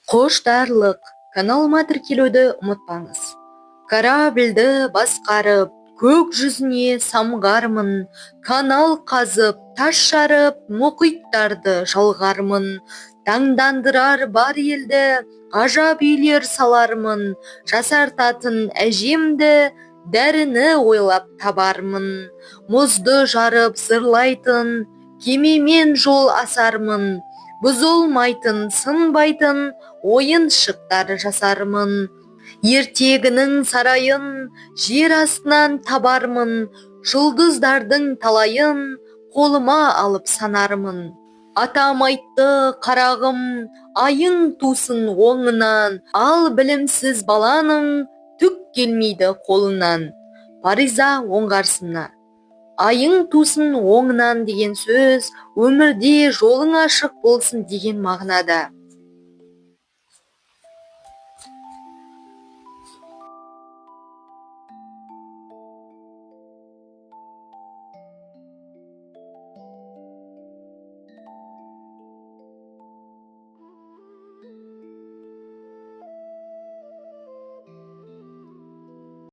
Құштарлық, каналыма тіркелуді ұмытпаңыз. Корабльді басқарып, көк жүзіне самғармын, канал қазып, тас жарып, мұхиттарды жалғармын. Таңдандырар бар елді, ғажап үйлер салармын, жасартатын әжемді, дәріні ойлап табармын. Мұзды жарып сырлайтын, кемемен жол асармын, бұзылмайтын, сынбайтын ойыншықтар жасармын. Ертегінің сарайын жер астынан табармын, жұлдыздардың талайын қолыма алып санармын. Атам айтты, қарағым, айың тусын оңынан, ал білімсіз баланың түк келмейді қолынан. Париза оңғарсына. Айың тусын оңынан деген сөз өмірде жолың ашық болсын деген мағынада.